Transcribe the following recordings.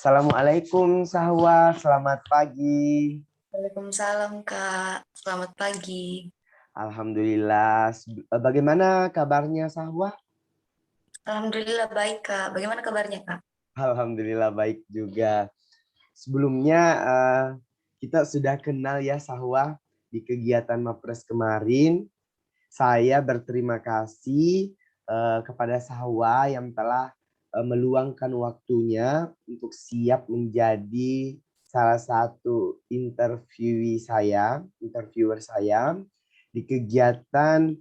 Assalamualaikum Sahwa, selamat pagi. Waalaikumsalam, Kak. Selamat pagi. Alhamdulillah. Bagaimana kabarnya Sahwa? Alhamdulillah baik, Kak. Bagaimana kabarnya, Kak? Alhamdulillah baik juga. Sebelumnya kita sudah kenal ya Sahwa di kegiatan Mapres kemarin. Saya berterima kasih kepada Sahwa yang telah meluangkan waktunya untuk siap menjadi salah satu interviewer saya di kegiatan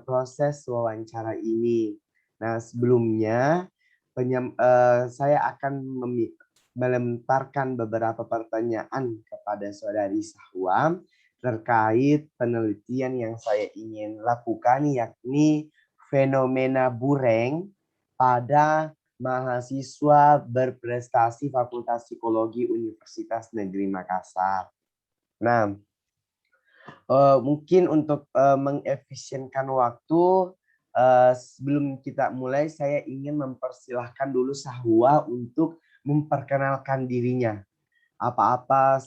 proses wawancara ini. Nah, sebelumnya saya akan melemparkan beberapa pertanyaan kepada saudari Sahwa terkait penelitian yang saya ingin lakukan, yakni fenomena Bureng pada mahasiswa berprestasi Fakultas Psikologi Universitas Negeri Makassar. Nah, mungkin untuk mengefisienkan waktu, sebelum kita mulai, saya ingin mempersilahkan dulu Sahwa untuk memperkenalkan dirinya. Apa-apa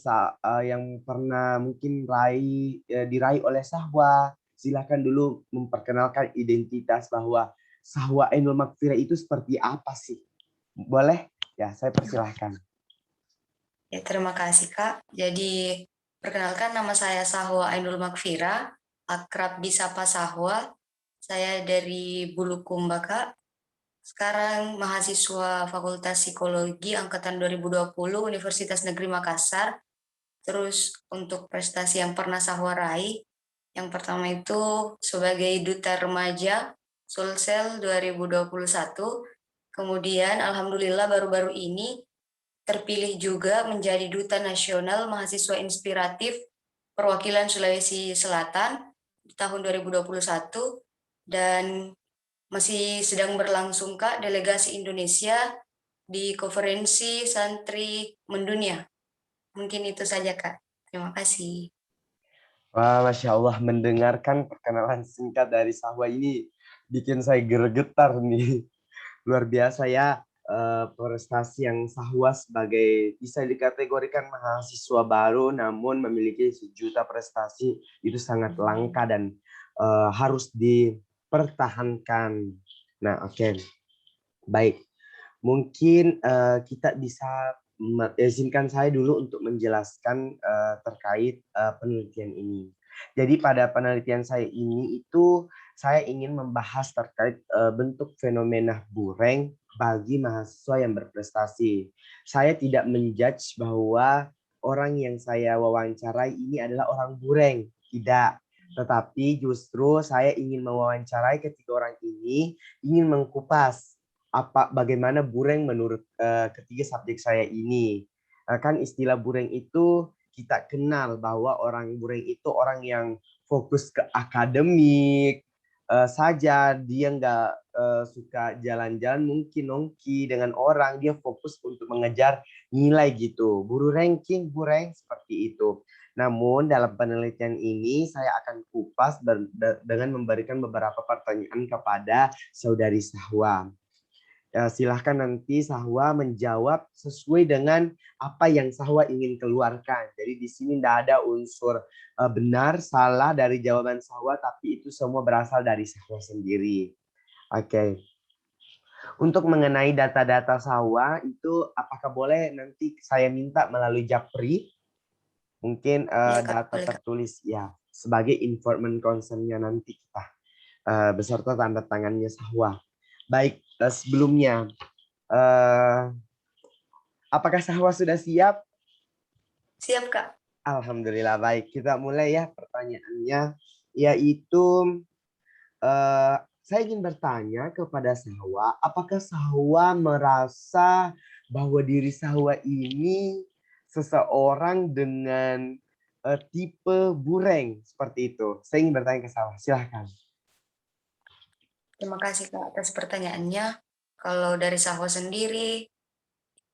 yang pernah mungkin diraih oleh Sahwa, silakan dulu memperkenalkan identitas bahwa Sahwa Ainul Makfira itu seperti apa sih? Boleh? Ya, saya persilahkan. Ya, terima kasih, Kak. Jadi, perkenalkan nama saya Sahwa Ainul Makfira, akrab disapa Sahwa. Saya dari Bulukumba, Kak. Sekarang mahasiswa Fakultas Psikologi angkatan 2020 Universitas Negeri Makassar. Terus untuk prestasi yang pernah Sahwa raih, yang pertama itu sebagai Duta Remaja Sulsel 2021. Kemudian alhamdulillah baru-baru ini terpilih juga menjadi Duta Nasional Mahasiswa Inspiratif Perwakilan Sulawesi Selatan di tahun 2021 dan masih sedang berlangsung, Kak, delegasi Indonesia di konferensi santri mendunia. Mungkin itu saja, Kak. Terima kasih. Wah, Masya Allah, mendengarkan perkenalan singkat dari Sahwa ini bikin saya geregetar nih. Luar biasa ya, prestasi yang Sahwa sebagai bisa dikategorikan mahasiswa baru namun memiliki sejuta prestasi itu sangat langka dan harus dipertahankan. Nah, oke. Baik. Mungkin kita bisa izinkan saya dulu untuk menjelaskan terkait penelitian ini. Jadi pada penelitian saya ini itu saya ingin membahas terkait bentuk fenomena Bureng bagi mahasiswa yang berprestasi. Saya tidak menjudge bahwa orang yang saya wawancarai ini adalah orang Bureng, tidak. Tetapi justru saya ingin mewawancarai ketiga orang ini, ingin mengkupas bagaimana Bureng menurut ketiga subjek saya ini. Kan istilah Bureng itu kita kenal bahwa orang Bureng itu orang yang fokus ke akademik saja, dia nggak suka jalan-jalan mungkin nongki dengan orang, dia fokus untuk mengejar nilai gitu, buru ranking, Bureng seperti itu. Namun dalam penelitian ini saya akan kupas dengan memberikan beberapa pertanyaan kepada saudari Sahwa. Silahkan nanti Sahwa menjawab sesuai dengan apa yang Sahwa ingin keluarkan. Jadi di sini tidak ada unsur benar, salah dari jawaban Sahwa, tapi itu semua berasal dari Sahwa sendiri. Oke. Untuk mengenai data-data Sahwa, itu apakah boleh nanti saya minta melalui Japri? Mungkin Ya, Kak, data boleh, Kak. tertulis ya, sebagai informan concern-nya nanti kita. Beserta tanda tangannya Sahwa. Baik, sebelumnya apakah Sahwa sudah siap? Siap, Kak. Alhamdulillah baik. Kita mulai ya pertanyaannya, yaitu saya ingin bertanya kepada Sahwa, apakah Sahwa merasa bahwa diri Sahwa ini seseorang dengan tipe Bureng seperti itu? Saya ingin bertanya ke Sahwa, silahkan. Terima kasih, Kak, atas pertanyaannya. Kalau dari Sahwa sendiri,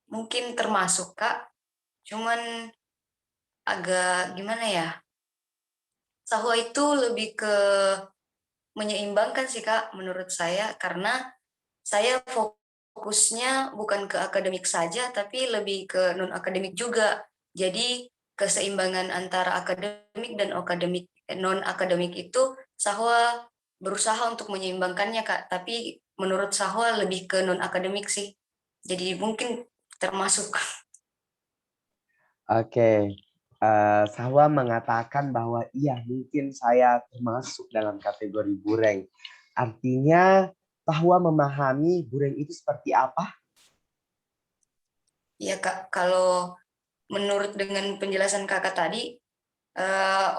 mungkin termasuk, Kak. Cuman agak gimana ya, Sahwa itu lebih ke menyeimbangkan sih, Kak, menurut saya. Karena saya fokus fokusnya bukan ke akademik saja, tapi lebih ke non-akademik juga. Jadi keseimbangan antara akademik dan non-akademik itu Sahwa berusaha untuk menyeimbangkannya, Kak. Tapi menurut Sahwa lebih ke non-akademik sih. Jadi mungkin termasuk. Oke. Sahwa mengatakan bahwa iya mungkin saya termasuk dalam kategori bureng. Artinya Sahwa memahami bureng itu seperti apa? Ya, Kak, kalau menurut dengan penjelasan Kakak tadi,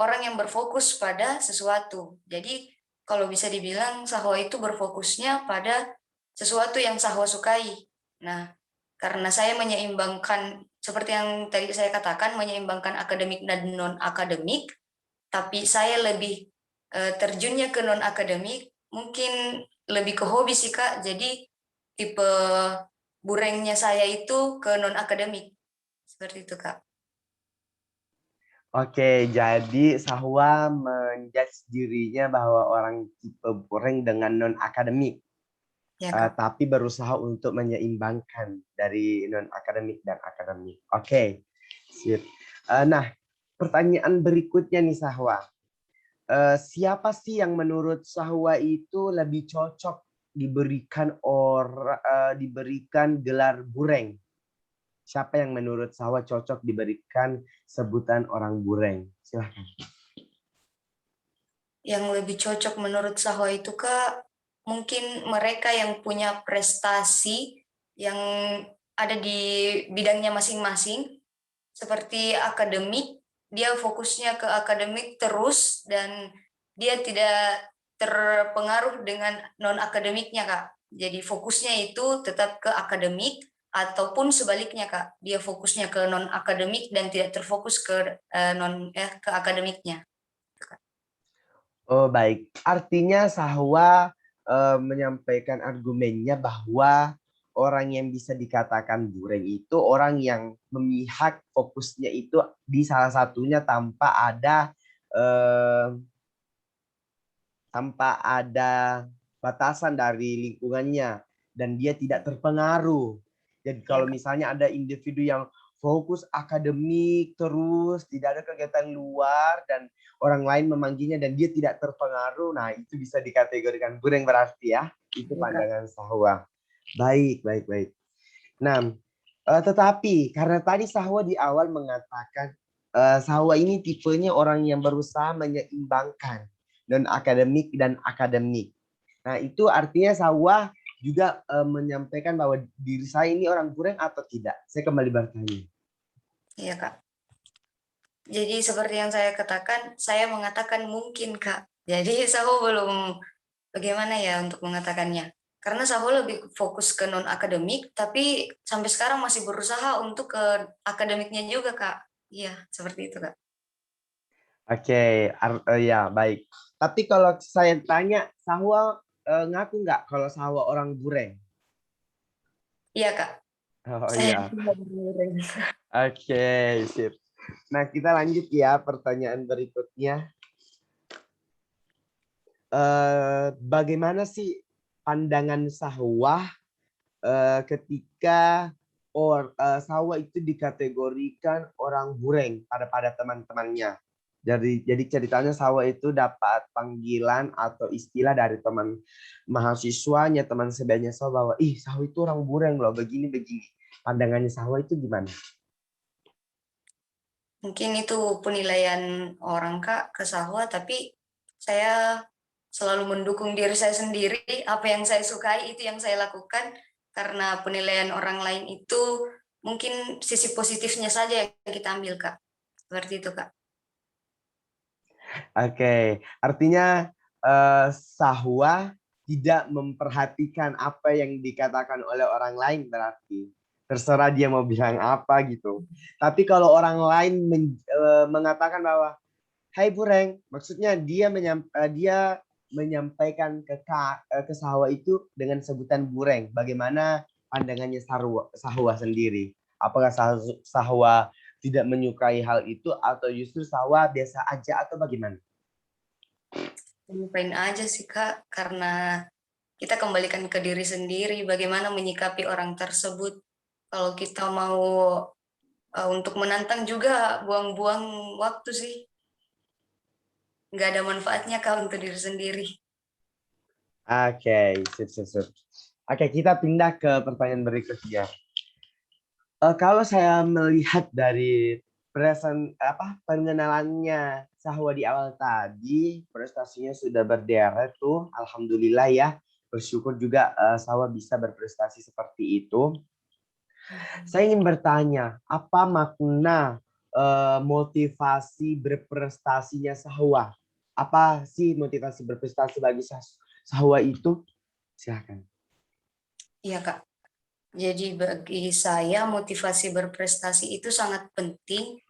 orang yang berfokus pada sesuatu. Jadi kalau bisa dibilang Sahwa itu berfokusnya pada sesuatu yang Sahwa sukai. Nah, karena saya menyeimbangkan, seperti yang tadi saya katakan, menyeimbangkan akademik dan non-akademik, tapi saya lebih terjunnya ke non-akademik, mungkin lebih ke hobi sih, Kak. Jadi tipe burengnya saya itu ke non-akademik. Seperti itu, Kak. Oke, jadi Sahwa menjudge dirinya bahwa orang tipe bureng dengan non-akademik. Ya, Kak. Tapi berusaha untuk menyeimbangkan dari non-akademik dan akademik. Oke, sip. Nah, pertanyaan berikutnya nih Sahwa. Siapa sih yang menurut Sahwa itu lebih cocok diberikan gelar bureng? Siapa yang menurut Sahwa cocok diberikan sebutan orang bureng? Silahkan. Yang lebih cocok menurut Sahwa itu, Kak, mungkin mereka yang punya prestasi yang ada di bidangnya masing-masing, seperti akademik, dia fokusnya ke akademik terus dan dia tidak terpengaruh dengan non-akademiknya, Kak. Jadi fokusnya itu tetap ke akademik ataupun sebaliknya, Kak. Dia fokusnya ke non-akademik dan tidak terfokus ke ke akademiknya. Oh baik, artinya Sahwa menyampaikan argumennya bahwa orang yang bisa dikatakan bureng itu orang yang memihak fokusnya itu di salah satunya eh, tanpa ada batasan dari lingkungannya dan dia tidak terpengaruh. Jadi Ya, kalau Kak. misalnya ada individu yang fokus akademik terus, tidak ada kegiatan luar dan orang lain memanggilnya dan dia tidak terpengaruh, nah itu bisa dikategorikan bureng berarti ya. Itu Ya, Kak. pandangan Sahwa. Baik, baik, baik. Nah, tetapi karena tadi Sahwa di awal mengatakan Sahwa ini tipenya orang yang berusaha menyeimbangkan non akademik dan akademik. Nah, itu artinya Sahwa juga menyampaikan bahwa diri saya ini orang bureng atau tidak. Saya kembali bertanya. Iya, Kak. Jadi seperti yang saya katakan, saya mengatakan mungkin, Kak. Jadi Saho belum bagaimana ya untuk mengatakannya. Karena Saho lebih fokus ke non-akademik, tapi sampai sekarang masih berusaha untuk ke akademiknya juga, Kak. Iya, seperti itu, Kak. Oke, ya baik. Tapi kalau saya tanya, Sahwa ngaku nggak kalau Sahwa orang bureng? Iya, Kak. Oh Saya iya. tidak berbeda. Oke, sip. Nah, kita lanjut ya pertanyaan berikutnya. Bagaimana sih pandangan Sahwa ketika Sahwa itu dikategorikan orang bureng pada teman-temannya. Jadi ceritanya Sahwa itu dapat panggilan atau istilah dari teman mahasiswanya, teman sebayanya Sahwa bahwa ih Sahwa itu orang bureng loh, begini-begini. Pandangannya Sahwa itu gimana? Mungkin itu penilaian orang, Kak, ke Sahwa, tapi saya selalu mendukung diri saya sendiri. Apa yang saya sukai itu yang saya lakukan, karena penilaian orang lain itu mungkin sisi positifnya saja yang kita ambil, Kak. Seperti itu, Kak. Oke, artinya Sahwa tidak memperhatikan apa yang dikatakan oleh orang lain berarti. Terserah dia mau bilang apa gitu. Tapi kalau orang lain mengatakan bahwa Hai Bureng, maksudnya dia menyampaikan ke Sahwa itu dengan sebutan Bureng. Bagaimana pandangannya Sahwa sendiri? Apakah Sahwa tidak menyukai hal itu atau justru Sahwa biasa aja atau bagaimana? Lupain aja sih, Kak, karena kita kembalikan ke diri sendiri, bagaimana menyikapi orang tersebut. Kalau kita mau untuk menantang juga buang-buang waktu sih. Nggak ada manfaatnya Kak untuk diri sendiri. Oke, sip, sip, sip. Oke, kita pindah ke pertanyaan berikutnya. Kalau saya melihat dari pengenalannya Sahwa di awal tadi, prestasinya sudah berderet tuh, alhamdulillah ya. Bersyukur juga Sahwa bisa berprestasi seperti itu. Saya ingin bertanya, apa makna motivasi berprestasinya Sahwa? Apa sih motivasi berprestasi bagi Sahwa itu? Silakan. Iya Kak. Jadi bagi saya motivasi berprestasi itu sangat penting.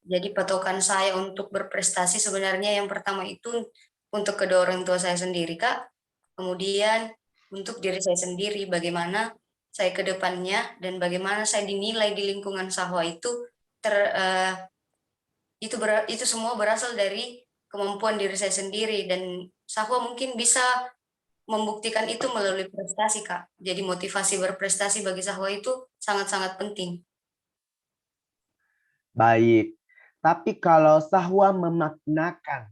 Jadi patokan saya untuk berprestasi sebenarnya yang pertama itu untuk kedua orang tua saya sendiri Kak. Kemudian untuk diri saya sendiri bagaimana saya ke depannya dan bagaimana saya dinilai di lingkungan sahwa itu ter eh, itu semua berasal dari kemampuan diri saya sendiri dan sahwa mungkin bisa membuktikan itu melalui prestasi, Kak. Jadi motivasi berprestasi bagi Sahwa itu sangat-sangat penting. Baik. Tapi kalau Sahwa memaknakan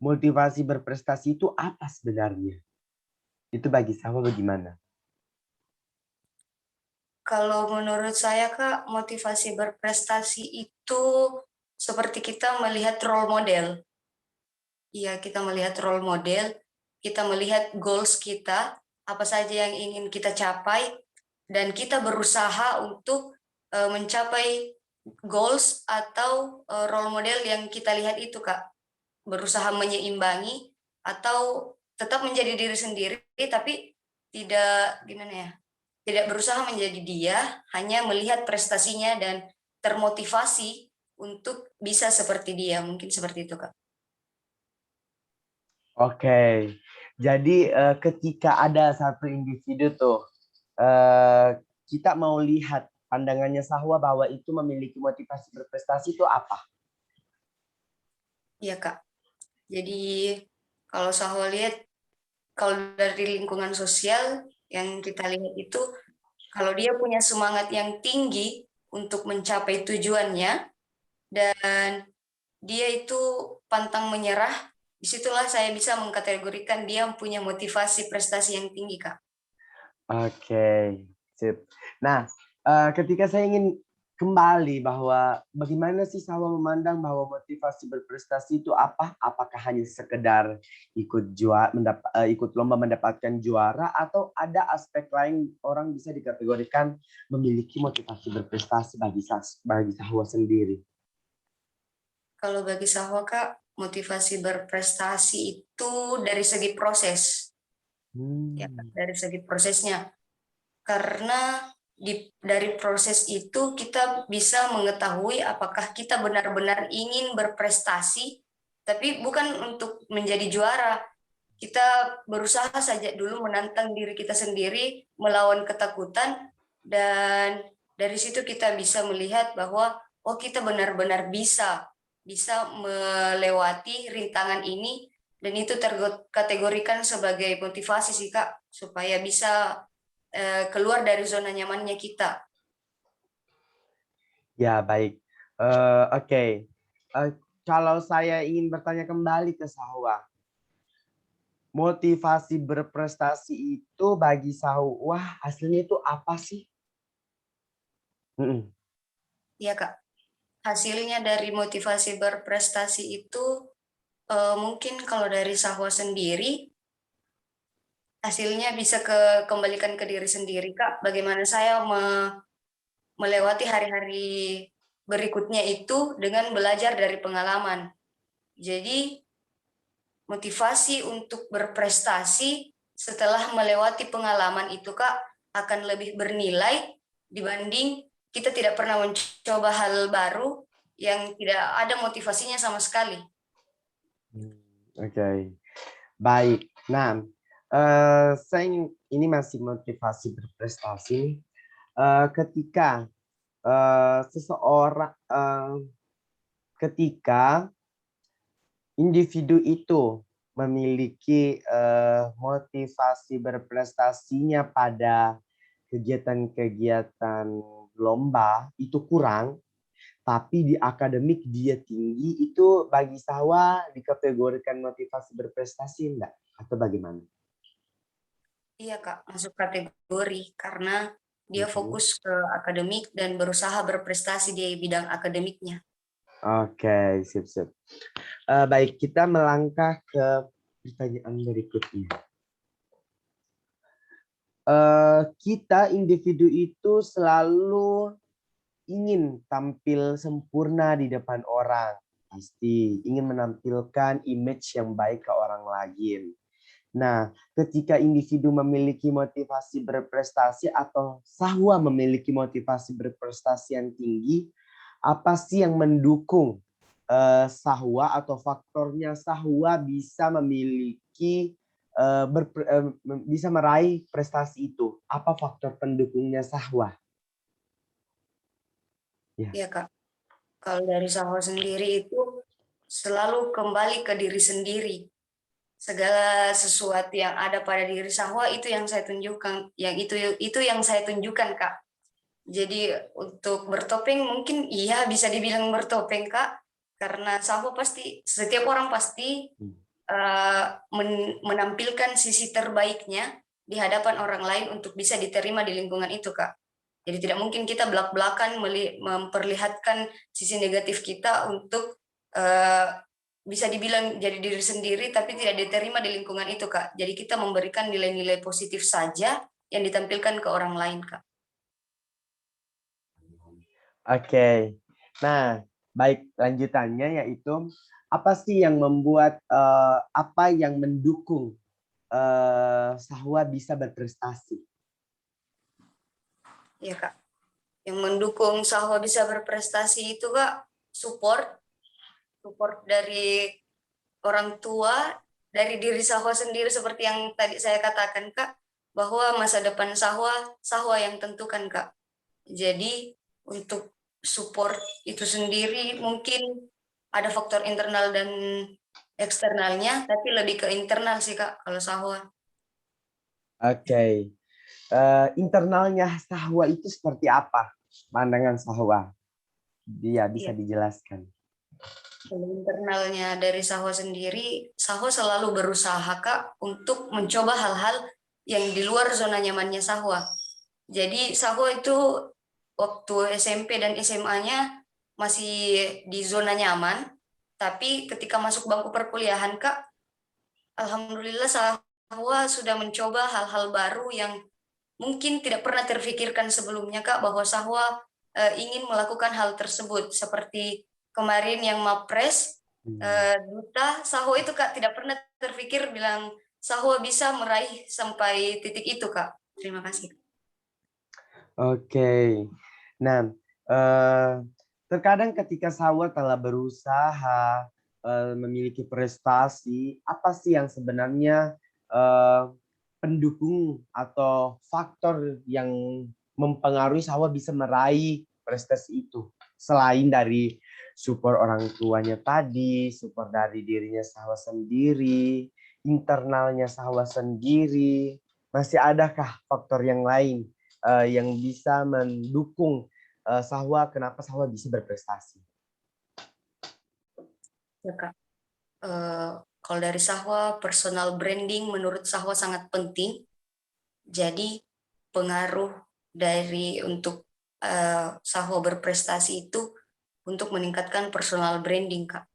motivasi berprestasi itu apa sebenarnya? Itu bagi Sahwa bagaimana? Kalau menurut saya, Kak, motivasi berprestasi itu seperti kita melihat role model. Iya, kita melihat role model, kita melihat goals kita, apa saja yang ingin kita capai, dan kita berusaha untuk mencapai goals atau role model yang kita lihat itu, Kak. Berusaha menyeimbangi atau tetap menjadi diri sendiri, tapi tidak gimana ya, tidak berusaha menjadi dia, hanya melihat prestasinya dan termotivasi untuk bisa seperti dia, mungkin seperti itu, Kak. Oke. Jadi ketika ada satu individu tuh, eh, kita mau lihat pandangannya Sahwa bahwa itu memiliki motivasi berprestasi itu apa? Iya, Kak. Jadi kalau saya lihat, kalau dari lingkungan sosial yang kita lihat itu, kalau dia punya semangat yang tinggi untuk mencapai tujuannya dan dia itu pantang menyerah, disitulah saya bisa mengkategorikan dia punya motivasi prestasi yang tinggi, Kak. Oke, sip. Nah, ketika saya ingin kembali bahwa bagaimana sih Sahwa memandang bahwa motivasi berprestasi itu apa? Apakah hanya sekedar ikut lomba mendapatkan juara atau ada aspek lain orang bisa dikategorikan memiliki motivasi berprestasi bagi Sahwa sendiri? Kalau bagi saya, Kak, motivasi berprestasi itu dari segi proses, ya, Kak, Hmm. dari segi prosesnya. Karena dari proses itu kita bisa mengetahui apakah kita benar-benar ingin berprestasi, tapi bukan untuk menjadi juara. Kita berusaha saja dulu menantang diri kita sendiri, melawan ketakutan, dan dari situ kita bisa melihat bahwa oh kita benar-benar bisa melewati rintangan ini dan itu terkategorikan sebagai motivasi sih Kak, supaya bisa keluar dari zona nyamannya kita. Ya, baik. Oke. Eh, Kalau saya ingin bertanya kembali ke Sahwa, motivasi berprestasi itu bagi Sahwa hasilnya itu apa sih? Mm-mm. Iya Kak, hasilnya dari motivasi berprestasi itu mungkin kalau dari Sahwa sendiri, hasilnya bisa kembalikan ke diri sendiri Kak. Bagaimana saya melewati hari-hari berikutnya itu dengan belajar dari pengalaman. Jadi motivasi untuk berprestasi setelah melewati pengalaman itu Kak akan lebih bernilai dibanding kita tidak pernah mencoba hal baru yang tidak ada motivasinya sama sekali. Oke, baik. Nah, ini masih motivasi berprestasi. Ketika seseorang, ketika individu itu memiliki motivasi berprestasinya pada kegiatan-kegiatan lomba itu kurang, tapi di akademik dia tinggi, itu bagi Sahwa dikategorikan motivasi berprestasi enggak? Atau bagaimana? Iya Kak, masuk kategori karena dia Mhm. fokus ke akademik dan berusaha berprestasi di bidang akademiknya. Oke, sip, sip. Baik, kita melangkah ke pertanyaan berikutnya. Kita individu itu selalu ingin tampil sempurna di depan orang. Pasti ingin menampilkan image yang baik ke orang lain. Nah, ketika individu memiliki motivasi berprestasi atau Sahwa memiliki motivasi berprestasi yang tinggi, apa sih yang mendukung Sahwa atau faktornya Sahwa bisa memiliki bisa meraih prestasi itu? Apa faktor pendukungnya Sahwa? Ya. Iya Kak, kalau dari Sahwa sendiri itu selalu kembali ke diri sendiri. Segala sesuatu yang ada pada diri Sahwa itu yang saya tunjukkan, yang itu yang saya tunjukkan Kak. Jadi untuk bertopeng mungkin iya bisa dibilang bertopeng Kak, karena Sahwa pasti setiap orang pasti menampilkan sisi terbaiknya di hadapan orang lain untuk bisa diterima di lingkungan itu, Kak. Jadi tidak mungkin kita belak-belakan memperlihatkan sisi negatif kita untuk bisa dibilang jadi diri sendiri tapi tidak diterima di lingkungan itu, Kak. Jadi kita memberikan nilai-nilai positif saja yang ditampilkan ke orang lain, Kak. Oke. Nah, baik lanjutannya yaitu apa sih yang membuat apa yang mendukung Sahwa bisa berprestasi? Iya, Kak. Yang mendukung Sahwa bisa berprestasi itu, Kak, support support dari orang tua, dari diri Sahwa sendiri seperti yang tadi saya katakan, Kak, bahwa masa depan Sahwa, Sahwa yang tentukan, Kak. Jadi untuk support itu sendiri mungkin ada faktor internal dan eksternalnya, tapi lebih ke internal sih, Kak, kalau Sahwa. Oke. Internalnya Sahwa itu seperti apa? Pandangan Sahwa. Dia bisa Iya. dijelaskan. Kalau internalnya dari Sahwa sendiri, Sahwa selalu berusaha, Kak, untuk mencoba hal-hal yang di luar zona nyamannya Sahwa. Jadi Sahwa itu waktu SMP dan SMA-nya masih di zona nyaman, tapi ketika masuk bangku perkuliahan, Kak, alhamdulillah Sahwa sudah mencoba hal-hal baru yang mungkin tidak pernah terfikirkan sebelumnya, Kak, bahwa Sahwa ingin melakukan hal tersebut. Seperti kemarin yang Mapres, Duta, Sahwa itu, Kak, tidak pernah terfikir bilang Sahwa bisa meraih sampai titik itu, Kak. Terima kasih. Oke. Nah, terkadang ketika Sahwa telah berusaha memiliki prestasi, apa sih yang sebenarnya pendukung atau faktor yang mempengaruhi Sahwa bisa meraih prestasi itu? Selain dari support orang tuanya tadi, support dari dirinya Sahwa sendiri, internalnya Sahwa sendiri, masih adakah faktor yang lain yang bisa mendukung Sahwa, kenapa Sahwa bisa berprestasi? Ya, Kak. Kalau dari Sahwa, personal branding menurut Sahwa sangat penting. Jadi pengaruh dari untuk Sahwa berprestasi itu untuk meningkatkan personal branding, Kak.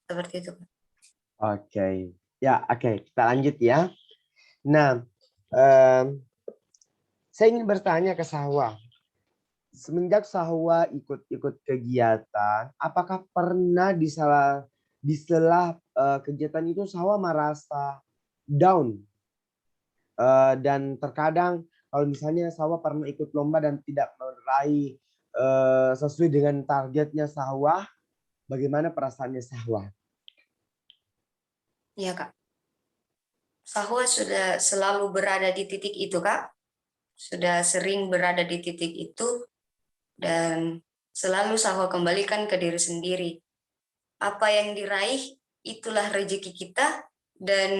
Seperti itu, Kak. Oke, ya oke, kita lanjut ya. Nah, em, saya ingin bertanya ke Sahwa, semenjak Sahwa ikut-ikut kegiatan, apakah pernah di sela kegiatan itu Sahwa merasa down? Dan terkadang kalau misalnya Sahwa pernah ikut lomba dan tidak meraih sesuai dengan targetnya Sahwa, bagaimana perasaannya Sahwa? Iya, Kak. Sahwa sudah selalu berada di titik itu, Kak. Sudah sering berada di titik itu dan selalu Sahwa kembalikan ke diri sendiri. Apa yang diraih itulah rezeki kita, dan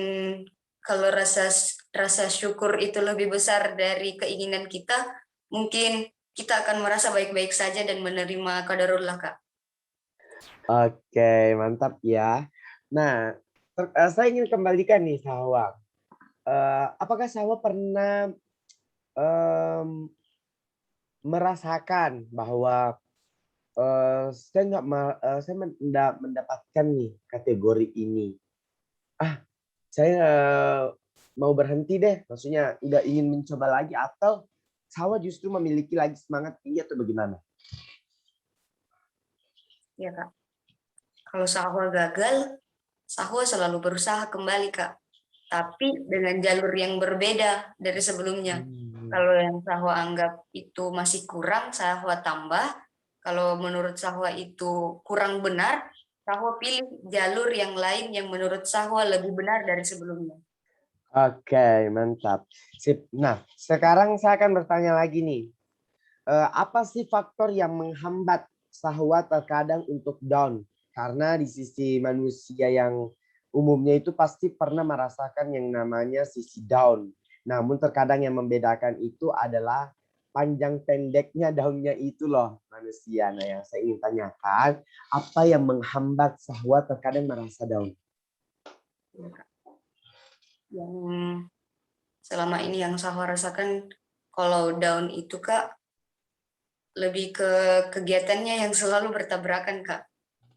kalau rasa syukur itu lebih besar dari keinginan kita, mungkin kita akan merasa baik-baik saja dan menerima qadarullah, Kak. Oke, mantap ya. Nah, saya ingin kembalikan nih Sahwa. Apakah Sahwa pernah merasakan bahwa saya mendapatkan nih kategori ini. Saya mau berhenti deh, maksudnya udah ingin mencoba lagi, atau Sahwa justru memiliki lagi semangat tinggi atau bagaimana? Ya, Kak. Kalau Sahwa gagal, Sahwa selalu berusaha kembali, Kak. Tapi dengan jalur yang berbeda dari sebelumnya. Kalau yang Sahwa anggap itu masih kurang, Sahwa tambah. Kalau menurut Sahwa itu kurang benar, Sahwa pilih jalur yang lain yang menurut Sahwa lebih benar dari sebelumnya. Oke, mantap. Sip. Nah, sekarang saya akan bertanya lagi nih. Apa sih faktor yang menghambat Sahwa terkadang untuk down? Karena di sisi manusia yang umumnya itu pasti pernah merasakan yang namanya sisi down. Namun terkadang yang membedakan itu adalah panjang pendeknya daunnya itu loh manusia. Nah, yang saya ingin tanyakan, apa yang menghambat Sahwa terkadang merasa down? Yang selama ini yang Sahwa rasakan kalau down itu, Kak, lebih ke kegiatannya yang selalu bertabrakan, Kak.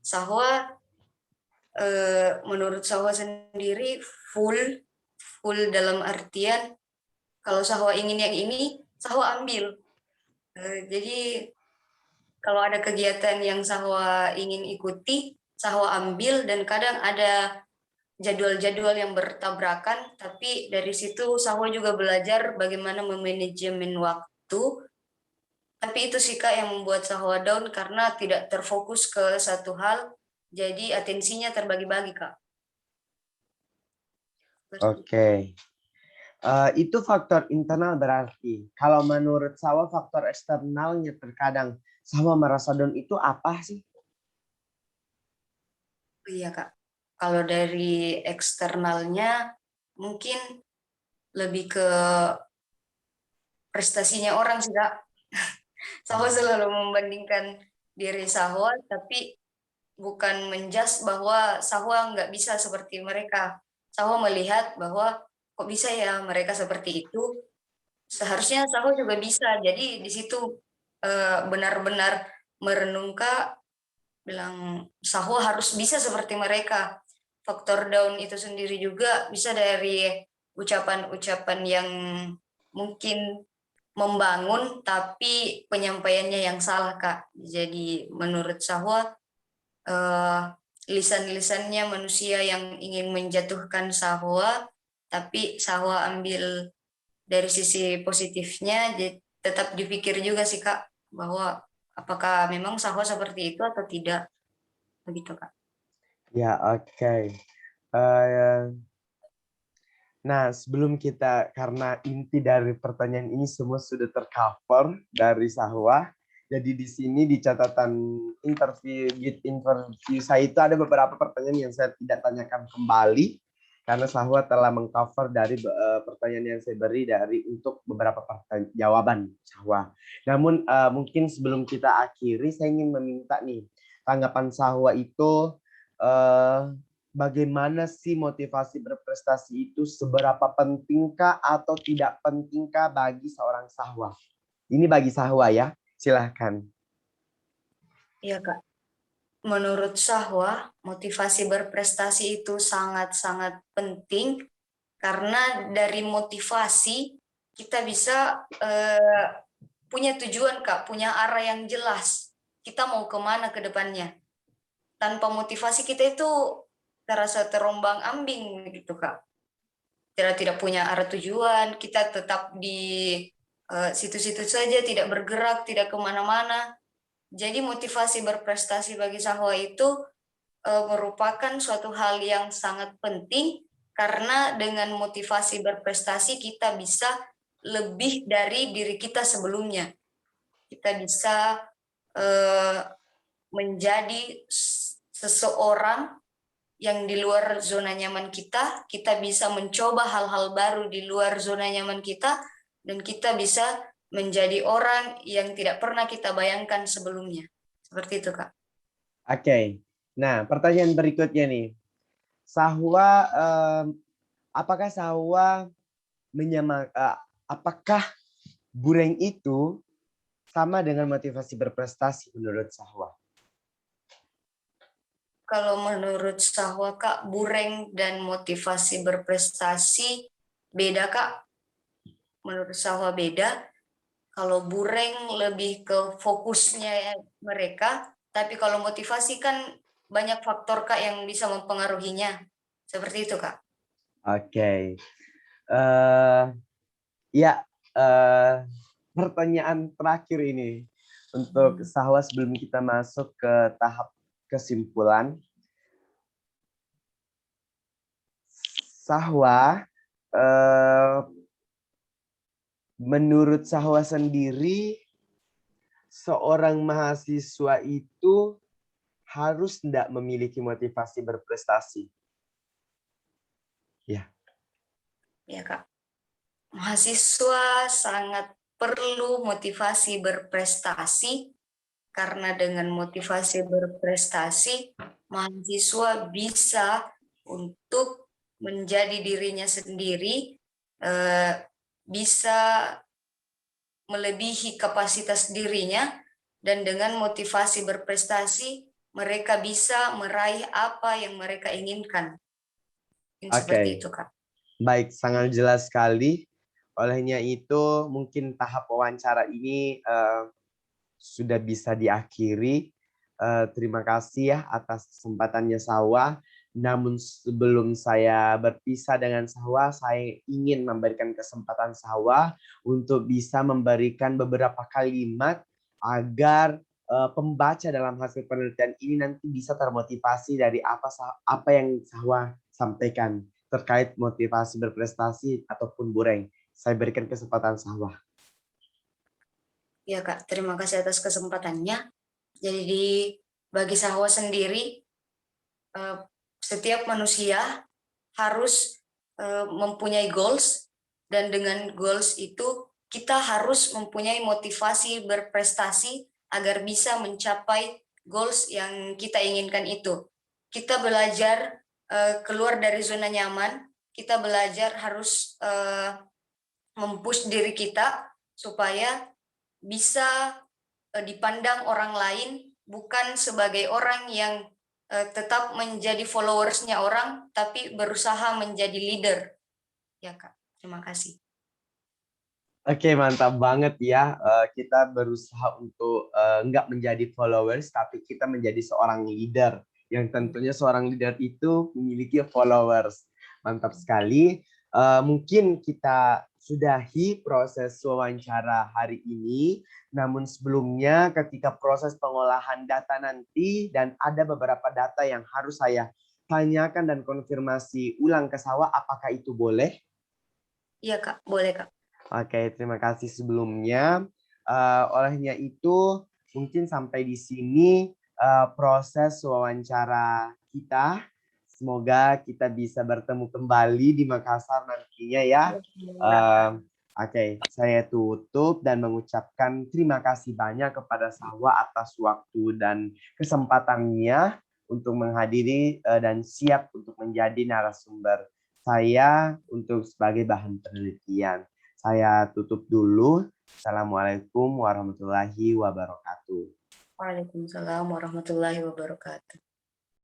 Sahwa menurut Sahwa sendiri full dalam artian kalau Sahwa ingin yang ini, Sahwa ambil. Jadi kalau ada kegiatan yang Sahwa ingin ikuti, Sahwa ambil, dan kadang ada jadwal-jadwal yang bertabrakan, tapi dari situ Sahwa juga belajar bagaimana memanajemen waktu. Tapi itu sih, Kak, yang membuat Sahwa down karena tidak terfokus ke satu hal, jadi atensinya terbagi-bagi, Kak. Oke. Itu faktor internal berarti. Kalau menurut Sahwa faktor eksternalnya terkadang Sahwa merasa down itu apa sih? Iya, Kak. Kalau dari eksternalnya mungkin lebih ke prestasinya orang sih, Kak. Sahwa selalu membandingkan diri Sahwa, tapi bukan menjudge bahwa Sahwa nggak bisa seperti mereka. Sahwa melihat bahwa kok bisa ya mereka seperti itu, seharusnya Sahwa juga bisa. Jadi di situ benar-benar merenung, Kak, bilang Sahwa harus bisa seperti mereka. Faktor down itu sendiri juga bisa dari ucapan-ucapan yang mungkin membangun tapi penyampaiannya yang salah, Kak. Jadi menurut Sahwa lisan-lisannya manusia yang ingin menjatuhkan Sahwa, tapi Sahwa ambil dari sisi positifnya, tetap dipikir juga sih, Kak, bahwa apakah memang Sahwa seperti itu atau tidak, begitu, Kak. Ya, oke. Eh, Nah, sebelum kita, karena inti dari pertanyaan ini semua sudah tercover dari Sahwa, jadi di sini di catatan interview saya itu ada beberapa pertanyaan yang saya tidak tanyakan kembali, karena Sahwa telah mengcover dari pertanyaan yang saya beri dari untuk beberapa jawaban Sahwa. Namun mungkin sebelum kita akhiri, saya ingin meminta nih tanggapan Sahwa itu, bagaimana sih motivasi berprestasi itu, seberapa pentingkah atau tidak pentingkah bagi seorang Sahwa? Ini bagi Sahwa ya, silahkan. Iya, Kak. Menurut Sahwa, motivasi berprestasi itu sangat-sangat penting karena dari motivasi kita bisa punya tujuan, Kak, punya arah yang jelas. Kita mau kemana ke depannya. Tanpa motivasi kita itu terasa terombang-ambing gitu, Kak. Tidak punya arah tujuan, kita tetap di situ-situ saja, tidak bergerak, tidak kemana-mana. Jadi motivasi berprestasi bagi Sahwa itu merupakan suatu hal yang sangat penting karena dengan motivasi berprestasi kita bisa lebih dari diri kita sebelumnya. Kita bisa menjadi seseorang yang di luar zona nyaman kita, kita bisa mencoba hal-hal baru di luar zona nyaman kita, dan kita bisa menjadi orang yang tidak pernah kita bayangkan sebelumnya. Seperti itu, Kak. Oke. Nah, pertanyaan berikutnya nih. Sahwa, apakah Sahwa apakah Bureng itu sama dengan motivasi berprestasi menurut Sahwa? Kalau menurut Sahwa, Kak, Bureng dan motivasi berprestasi beda, Kak. Menurut Sahwa beda. Kalau Bureng lebih ke fokusnya mereka, tapi kalau motivasi kan banyak faktor, Kak, yang bisa mempengaruhinya. Seperti itu, Kak. Oke. Ya, pertanyaan terakhir ini untuk Sahwa sebelum kita masuk ke tahap kesimpulan. Sahwa, menurut Sahwa sendiri, seorang mahasiswa itu harus tidak memiliki motivasi berprestasi. Ya. Ya, Kak. Mahasiswa sangat perlu motivasi berprestasi, karena dengan motivasi berprestasi, mahasiswa bisa untuk menjadi dirinya sendiri, bisa melebihi kapasitas dirinya, dan dengan motivasi berprestasi, mereka bisa meraih apa yang mereka inginkan. Seperti itu, Kak. Baik, sangat jelas sekali. Olehnya itu, mungkin tahap wawancara ini sudah bisa diakhiri. Terima kasih ya atas kesempatannya Sahwa. Namun sebelum saya berpisah dengan Sahwa, saya ingin memberikan kesempatan Sahwa untuk bisa memberikan beberapa kalimat agar pembaca dalam hasil penelitian ini nanti bisa termotivasi dari apa yang Sahwa sampaikan terkait motivasi berprestasi ataupun Bureng. Saya berikan kesempatan Sahwa. Ya, Kak, terima kasih atas kesempatannya. Jadi bagi Sahwa sendiri, setiap manusia harus mempunyai goals, dan dengan goals itu kita harus mempunyai motivasi berprestasi agar bisa mencapai goals yang kita inginkan itu. Kita belajar keluar dari zona nyaman, kita belajar harus mempush diri kita supaya bisa dipandang orang lain bukan sebagai orang yang tetap menjadi followersnya orang, tapi berusaha menjadi leader. Ya, Kak. Terima kasih. Oke, mantap banget ya. Kita berusaha untuk nggak menjadi followers, tapi kita menjadi seorang leader. Yang tentunya seorang leader itu memiliki followers. Mantap sekali. Mungkin kita sudahi proses wawancara hari ini. Namun sebelumnya ketika proses pengolahan data nanti, dan ada beberapa data yang harus saya tanyakan dan konfirmasi ulang ke Sahwa, apakah itu boleh? Iya, Kak. Boleh, Kak. Oke, terima kasih sebelumnya. Olehnya itu, mungkin sampai di sini proses wawancara kita. Semoga kita bisa bertemu kembali di Makassar nantinya ya. Oke, saya tutup dan mengucapkan terima kasih banyak kepada Sahwa atas waktu dan kesempatannya untuk menghadiri dan siap untuk menjadi narasumber saya untuk sebagai bahan penelitian. Saya tutup dulu. Assalamualaikum warahmatullahi wabarakatuh. Waalaikumsalam warahmatullahi wabarakatuh.